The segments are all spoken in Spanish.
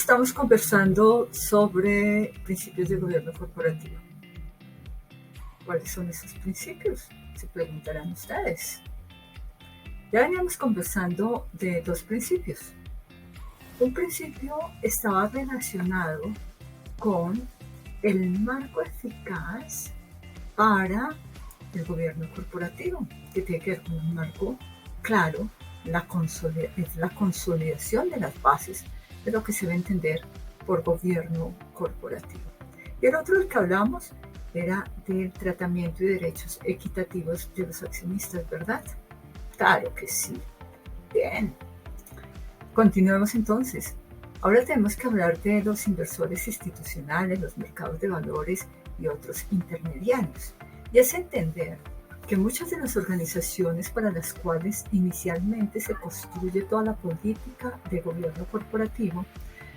Estamos conversando sobre principios de gobierno corporativo. ¿Cuáles son esos principios? Se preguntarán ustedes. Ya veníamos conversando de dos principios. Un principio estaba relacionado con el marco eficaz para el gobierno corporativo, que tiene que ver con un marco claro, es la consolidación de las bases de lo que se va a entender por gobierno corporativo. Y el otro del que hablamos era del tratamiento y derechos equitativos de los accionistas, ¿verdad? Claro que sí. Bien. Continuemos entonces. Ahora tenemos que hablar de los inversores institucionales, los mercados de valores y otros intermediarios. Y es entender que muchas de las organizaciones para las cuales inicialmente se construye toda la política de gobierno corporativo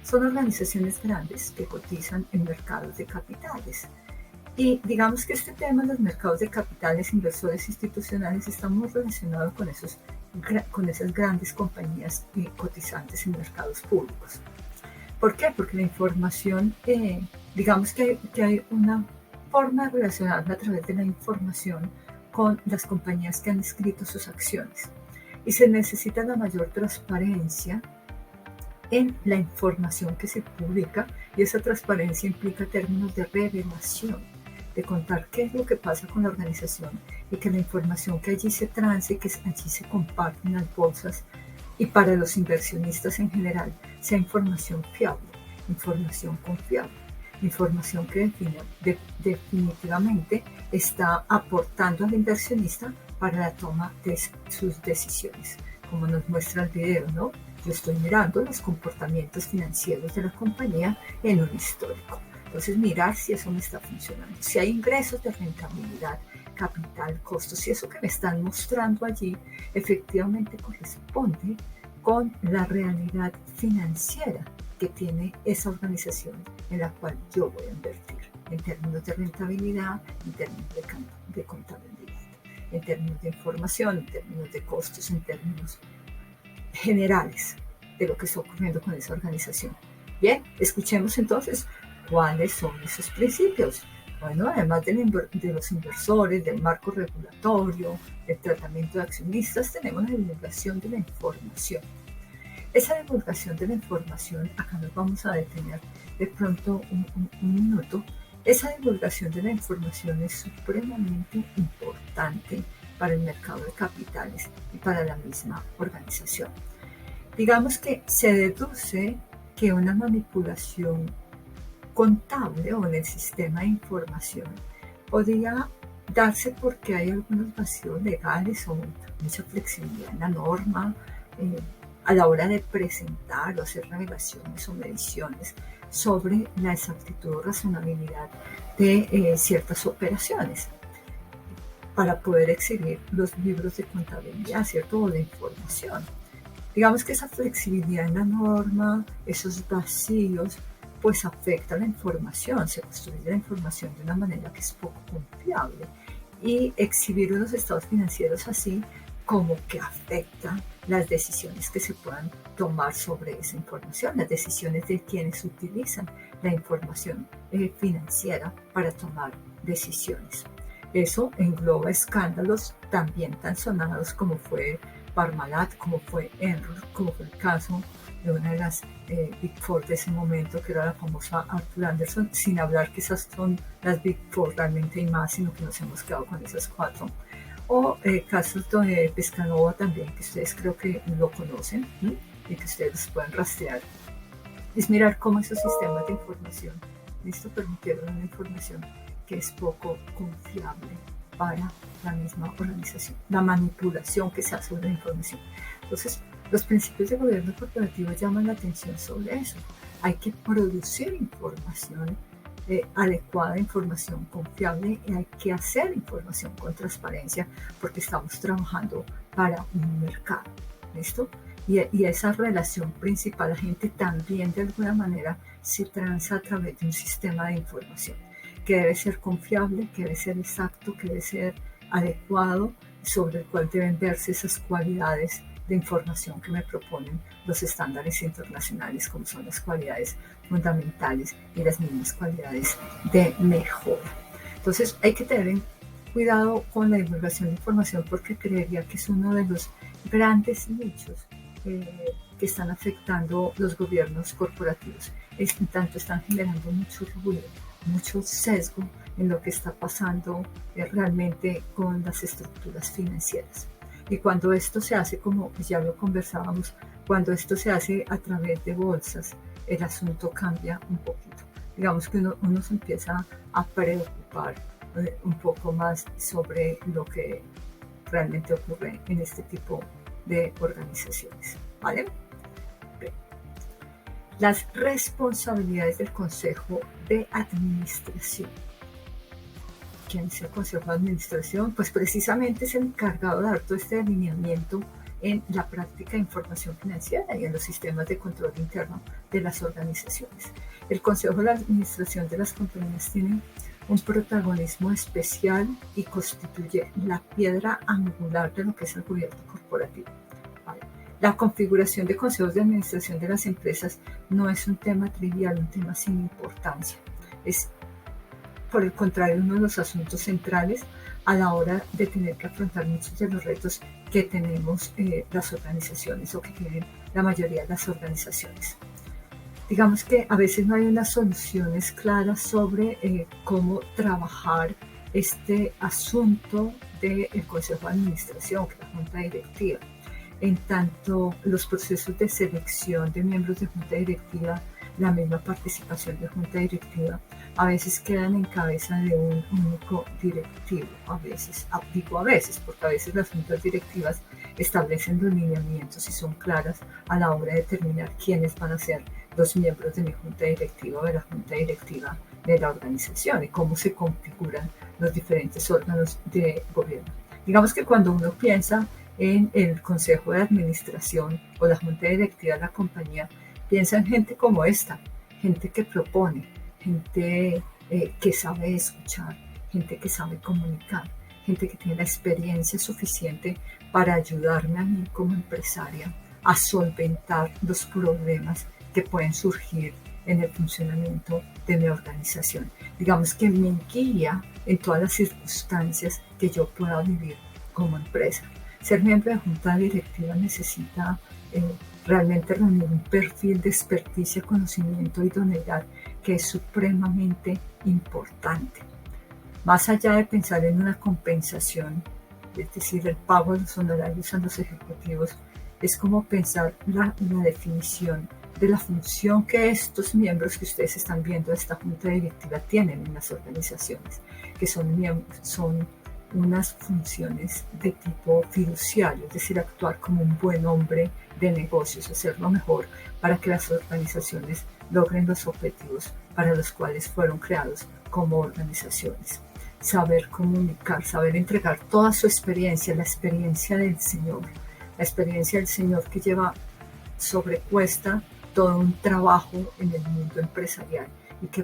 son organizaciones grandes que cotizan en mercados de capitales. Y digamos que este tema de los mercados de capitales, inversores institucionales, está muy relacionado con esas grandes compañías cotizantes en mercados públicos. ¿Por qué? Porque la información, digamos que hay una forma de relacionarla a través de la información con las compañías que han escrito sus acciones. Y se necesita la mayor transparencia en la información que se publica, y esa transparencia implica términos de revelación, de contar qué es lo que pasa con la organización y que la información que allí se transe, que allí se comparte en las bolsas y para los inversionistas en general, sea información fiable, información confiable, información que definitivamente está aportando al inversionista para la toma de sus decisiones. Como nos muestra el video, ¿no? Yo estoy mirando los comportamientos financieros de la compañía en un histórico. Entonces, mirar si eso me está funcionando, si hay ingresos de rentabilidad, capital, costos, si eso que me están mostrando allí efectivamente corresponde con la realidad financiera que tiene esa organización en la cual yo voy a invertir, en términos de rentabilidad, en términos de contabilidad, en términos de información, en términos de costos, en términos generales de lo que está ocurriendo con esa organización. Bien, escuchemos entonces cuáles son esos principios. Bueno, además de los inversores, del marco regulatorio, del tratamiento de accionistas, tenemos la divulgación de la información. Esa divulgación de la información, acá nos vamos a detener de pronto un minuto. Esa divulgación de la información es supremamente importante para el mercado de capitales y para la misma organización. Digamos que se deduce que una manipulación contable o en el sistema de información podría darse porque hay algunos vacíos legales o mucha flexibilidad en la norma a la hora de presentar o hacer revelaciones o mediciones sobre la exactitud o razonabilidad de ciertas operaciones para poder exhibir los libros de contabilidad, ¿cierto? O de información. Digamos que esa flexibilidad en la norma, esos vacíos, pues afecta la información, se construye la información de una manera que es poco confiable y exhibir unos estados financieros así como que afecta las decisiones que se puedan tomar sobre esa información, las decisiones de quienes utilizan la información financiera para tomar decisiones. Eso engloba escándalos también tan sonados como fue Parmalat, como fue Enron, como fue el caso de una de las Big Four de ese momento, que era la famosa Arthur Andersen, sin hablar que esas son las Big Four, realmente hay más, sino que nos hemos quedado con esas cuatro. O casos de Pescanova también, que ustedes creo que lo conocen, ¿sí? Y que ustedes pueden rastrear. Es mirar cómo esos sistemas de información, listo, permitieron una información que es poco confiable para la misma organización, la manipulación que se hace de la información. Entonces, los principios de gobierno corporativo llaman la atención sobre eso. Hay que producir información adecuada, información confiable, y hay que hacer información con transparencia porque estamos trabajando para un mercado. ¿Listo? Y esa relación principal, la gente también de alguna manera se transa a través de un sistema de información que debe ser confiable, que debe ser exacto, que debe ser adecuado, sobre el cual deben verse esas cualidades de información que me proponen los estándares internacionales, como son las cualidades fundamentales y las mismas cualidades de mejora. Entonces hay que tener cuidado con la divulgación de información, porque creería que es uno de los grandes nichos que están afectando los gobiernos corporativos. En tanto están generando mucho ruido, mucho sesgo en lo que está pasando realmente con las estructuras financieras. Y cuando esto se hace, como ya lo conversábamos, cuando esto se hace a través de bolsas, el asunto cambia un poquito. Digamos que uno se empieza a preocupar un poco más sobre lo que realmente ocurre en este tipo de organizaciones, ¿vale? Bien. Las responsabilidades del Consejo de Administración. ¿Quién es el Consejo de Administración? Pues precisamente es el encargado de dar todo este alineamiento en la práctica de información financiera y en los sistemas de control interno de las organizaciones. El Consejo de Administración de las compañías tiene un protagonismo especial y constituye la piedra angular de lo que es el gobierno corporativo. La configuración de consejos de administración de las empresas no es un tema trivial, un tema sin importancia. Es, por el contrario, uno de los asuntos centrales a la hora de tener que afrontar muchos de los retos que tenemos las organizaciones, o que tienen la mayoría de las organizaciones. Digamos que a veces no hay unas soluciones claras sobre cómo trabajar este asunto del Consejo de Administración, que es la Junta Directiva. En tanto, los procesos de selección de miembros de Junta Directiva, la misma participación de Junta Directiva, a veces quedan en cabeza de un único directivo. Digo a veces, porque a veces las juntas directivas establecen los lineamientos y son claras a la hora de determinar quiénes van a ser los miembros de mi junta directiva o de la junta directiva de la organización y cómo se configuran los diferentes órganos de gobierno. Digamos que cuando uno piensa en el consejo de administración o la junta directiva de la compañía, piensa en gente como esta, gente que propone, gente que sabe escuchar, gente que sabe comunicar, gente que tiene la experiencia suficiente para ayudarme a mí como empresaria a solventar los problemas que pueden surgir en el funcionamiento de mi organización. Digamos que me guía en todas las circunstancias que yo pueda vivir como empresa. Ser miembro de junta directiva necesita realmente reunir un perfil de experticia, conocimiento y idoneidad que es supremamente importante. Más allá de pensar en una compensación, es decir, el pago de los honorarios a los ejecutivos, es como pensar la definición de la función que estos miembros que ustedes están viendo de esta junta directiva tienen en las organizaciones, que son unas funciones de tipo fiduciario, es decir, actuar como un buen hombre de negocios, hacer lo mejor para que las organizaciones logren los objetivos para los cuales fueron creados como organizaciones. Saber comunicar, saber entregar toda su experiencia, la experiencia del Señor que lleva sobre cuesta todo un trabajo en el mundo empresarial y que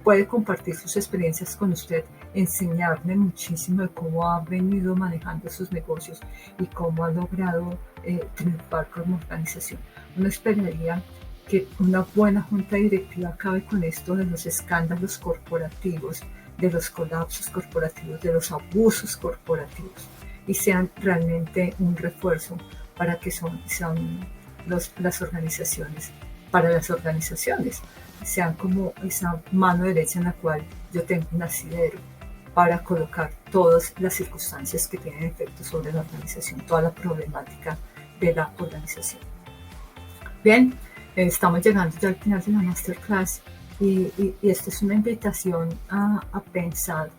puede compartir sus experiencias con usted, enseñarle muchísimo de cómo ha venido manejando sus negocios y cómo ha logrado triunfar como organización. Uno esperaría que una buena junta directiva acabe con esto de los escándalos corporativos, de los colapsos corporativos, de los abusos corporativos, y sean realmente un refuerzo para que las organizaciones, para las organizaciones, sean como esa mano derecha en la cual yo tengo un asidero para colocar todas las circunstancias que tienen efecto sobre la organización, toda la problemática de la organización. Bien, estamos llegando ya al final de la masterclass y esto es una invitación a pensar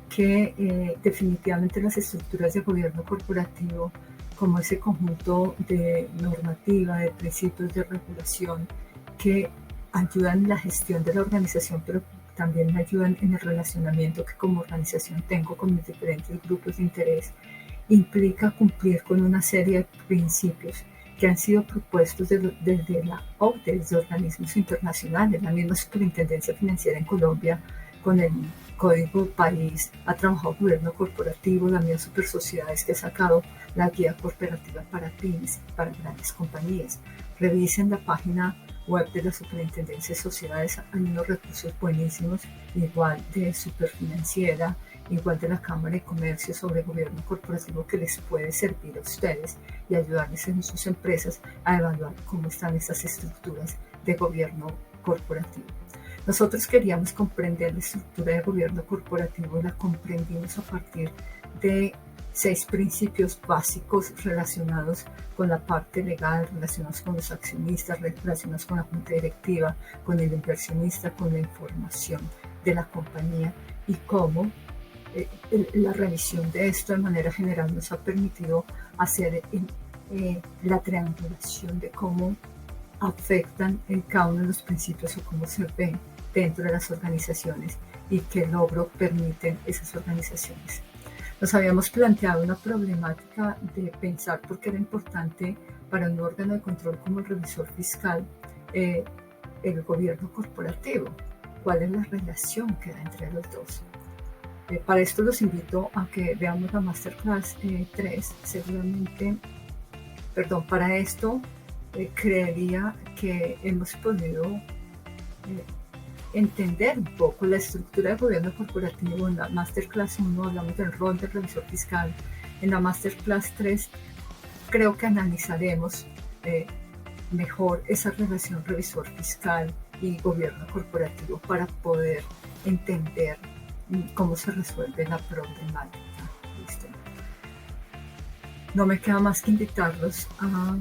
que definitivamente las estructuras de gobierno corporativo, como ese conjunto de normativa, de principios de regulación que ayudan en la gestión de la organización, pero también me ayudan en el relacionamiento que como organización tengo con mis diferentes grupos de interés, implica cumplir con una serie de principios que han sido propuestos desde la OCDE, desde organismos internacionales. La misma Superintendencia Financiera en Colombia, con el Código País ha trabajado Gobierno Corporativo, la Unión Super Sociedades, que ha sacado la guía corporativa para pymes, para grandes compañías. Revisen la página web de la Superintendencia de Sociedades, hay unos recursos buenísimos, igual de Superfinanciera, igual de la Cámara de Comercio sobre gobierno corporativo, que les puede servir a ustedes y ayudarles en sus empresas a evaluar cómo están estas estructuras de gobierno corporativo. Nosotros queríamos comprender la estructura de gobierno corporativo y la comprendimos a partir de 6 principios básicos relacionados con la parte legal, relacionados con los accionistas, relacionados con la junta directiva, con el inversionista, con la información de la compañía y cómo la revisión de esto de manera general nos ha permitido hacer la triangulación de cómo afectan cada uno de los principios o cómo se ven dentro de las organizaciones y qué logro permiten esas organizaciones. Nos habíamos planteado una problemática de pensar por qué era importante para un órgano de control como el revisor fiscal el gobierno corporativo, cuál es la relación que hay entre los dos. Para esto los invito a que veamos la Masterclass 3, seguramente, para esto creería que hemos podido entender un poco la estructura de gobierno corporativo. En la Masterclass 1 hablamos del rol del revisor fiscal. En la Masterclass 3 creo que analizaremos mejor esa relación revisor fiscal y gobierno corporativo para poder entender cómo se resuelve la problemática. ¿Listo? No me queda más que invitarlos a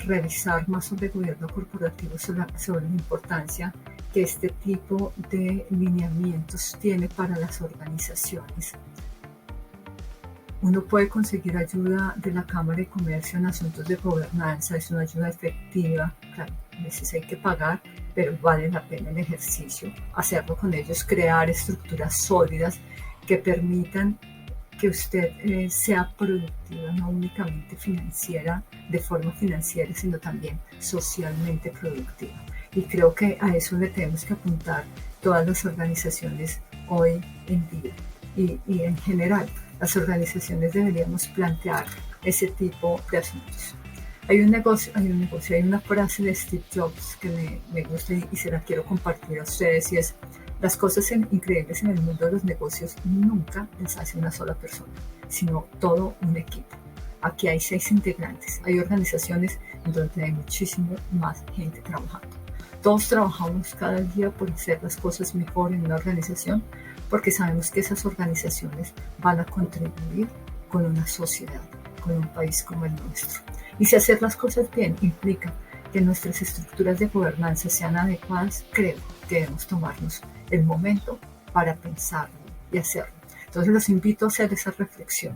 revisar más sobre gobierno corporativo, sobre la importancia que este tipo de lineamientos tiene para las organizaciones. Uno puede conseguir ayuda de la Cámara de Comercio en asuntos de gobernanza, es una ayuda efectiva, claro, a veces hay que pagar, pero vale la pena el ejercicio, hacerlo con ellos, crear estructuras sólidas que permitan que usted sea productiva, no únicamente financiera, de forma financiera, sino también socialmente productiva. Y creo que a eso le tenemos que apuntar todas las organizaciones hoy en día. Y en general, las organizaciones deberíamos plantear ese tipo de asuntos. Hay una frase de Steve Jobs que me gusta y se la quiero compartir a ustedes, y es: las cosas increíbles en el mundo de los negocios nunca las hace una sola persona, sino todo un equipo. Aquí hay 6 integrantes, hay organizaciones en donde hay muchísimo más gente trabajando. Todos trabajamos cada día por hacer las cosas mejor en una organización, porque sabemos que esas organizaciones van a contribuir con una sociedad, con un país como el nuestro. Y si hacer las cosas bien implica que nuestras estructuras de gobernanza sean adecuadas, creo que debemos tomarnos el momento para pensarlo y hacerlo. Entonces los invito a hacer esa reflexión.